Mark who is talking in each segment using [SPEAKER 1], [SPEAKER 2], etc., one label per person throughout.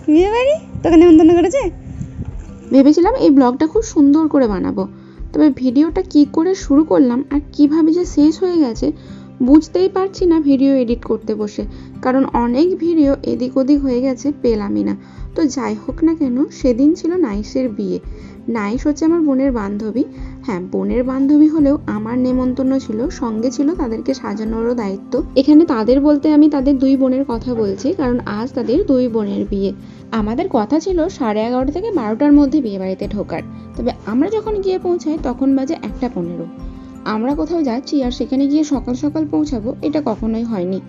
[SPEAKER 1] বিয়ে বাড়ি তোকে নেমন্তন্ন করেছে?
[SPEAKER 2] ভেবেছিলাম এই ব্লগটা খুব সুন্দর করে বানাবো, তবে ভিডিওটা কি করে শুরু করলাম আর কিভাবে যে শেষ হয়ে গেছে বুঝতেই পারছি না ভিডিও এডিট করতে বসে, কারণ অনেক ভিডিও এদিক ওদিক হয়ে গেছে, পেলামই না। তো যাই হোক না কেন, সেদিন ছিল নাইসের বিয়ে। নাইস হচ্ছে আমার বোনের বান্ধবী। হ্যাঁ, বোনের বান্ধবী হলেও আমার নেমন্তন্ন ছিল, সঙ্গে ছিল তাদেরকে সাজানোরও দায়িত্ব। এখানে তাদের বলতে আমি তাদের দুই বোনের কথা বলছি, কারণ আজ তাদের দুই বোনের বিয়ে। আমাদের কথা ছিল 11:30 থেকে 12টার মধ্যে বিয়ে বাড়িতে ঢোকার, তবে আমরা যখন গিয়ে পৌঁছাই তখন বাজে 1:15। আমরা কোথাও যাচ্ছি আর সেখানে গিয়ে সকাল সকাল পৌঁছাবো, এটা কখনোই হয়নি।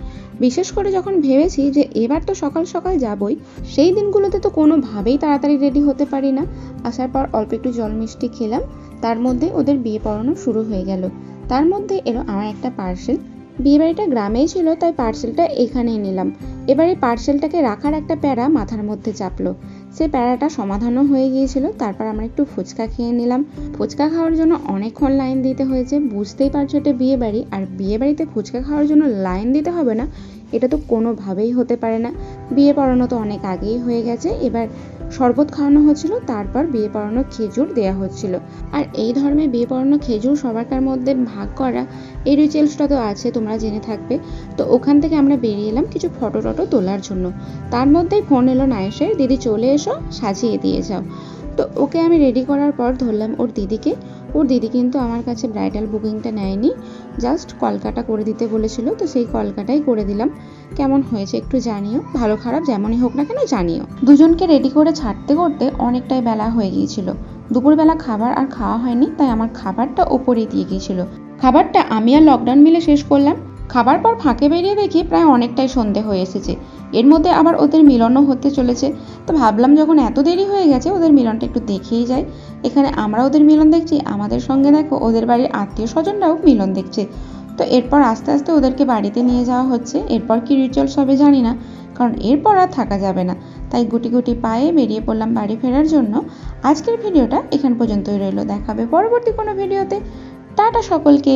[SPEAKER 2] বিশেষ করে যখন ভেবেছি যে এবার তো সকাল সকাল যাবই, সেই দিনগুলোতে তো কোনোভাবেই তাড়াতাড়ি রেডি হতে পারি না। আসার পর অল্প একটু জল মিষ্টি খেলাম, তার মধ্যে ওদের বিয়ে পড়ানো শুরু হয়ে গেল। তার মধ্যে এলো আমার একটা পার্সেল। বিয়েবাড়িটা গ্রামেই ছিল, তাই পার্সেলটা এখানেই নিলাম। এবার এই পার্সেলটাকে রাখার একটা প্যারা মাথার মধ্যে চাপলো। সেই প্যারাটা সমাধানও হয়ে গিয়েছিল। তারপর আমরা একটু ফুচকা খেয়ে নিলাম। ফুচকা খাওয়ার জন্য অনেকক্ষণ লাইন দিতে হয়েছে। বুঝতেই পারছো এটা বিয়ে বাড়ি, আর বিয়ে বাড়িতে ফুচকা খাওয়ার জন্য লাইন দিতে হবে না, এটা তো কোনোভাবেই হতে পারে না। বিয়ে পড়ানো তো অনেক আগেই হয়ে গেছে, এবার শরবত খাওয়ানো হচ্ছিল, তারপর বিয়ে পড়ানো খেজুর দেওয়া হচ্ছিল। আর এই ধর্মে বিয়ে পড়ানো খেজুর সবারকার মধ্যে ভাগ করা, এই রিচুয়ালসটা তো আছে, তোমরা জেনে থাকবে। তো ওখান থেকে আমরা বেরিয়ে এলাম কিছু ফটো টটো তোলার জন্য। তার মধ্যেই ফোন এলো নাইসের, দিদি চলে এসো, সাজিয়ে দিয়ে যাও। তো ওকে আমি রেডি করার পর ধরলাম ওর দিদিকে। ওর দিদি কিন্তু আমার কাছে ব্রাইডাল বুকিংটা নেয়নি, জাস্ট কলকাটা করে দিতে বলেছিল, তো সেই কলকাটাই করে দিলাম। কেমন হয়েছে একটু জানিও, ভালো খারাপ যেমনই হোক না কেন জানিও। দুজনকে রেডি করে ছাড়তে করতে অনেকটাই বেলা হয়ে গিয়েছিল। দুপুরবেলা খাবার আর খাওয়া হয়নি, তাই আমার খাবারটা ওপরেই দিয়ে গিয়েছিল। খাবারটা আমি আর লকডাউন মিলে শেষ করলাম। খাবার পর ফাঁকে বেরিয়ে দেখি প্রায় অনেকটাই সন্ধে হয়ে এসেছে। এর মধ্যে আবার ওদের মিলনও হতে চলেছে। তো ভাবলাম যখন এত দেরি হয়ে গেছে ওদের মিলনটা একটু দেখেই যাই। এখানে আমরা ওদের মিলন দেখছি, আমাদের সঙ্গে দেখো ওদের বাড়ির আত্মীয় স্বজনরাও মিলন দেখছে। তো এরপর আস্তে আস্তে ওদেরকে বাড়িতে নিয়ে যাওয়া হচ্ছে। এরপর কি রিচুয়ালস হবে জানি না, কারণ এরপর আর থাকা যাবে না। তাই গুটি গুটি পায়ে বেরিয়ে পড়লাম বাড়ি ফেরার জন্য। আজকের ভিডিওটা এখান পর্যন্তই রইল, দেখাবে পরবর্তী কোনো ভিডিওতে। টাটা সকলকে।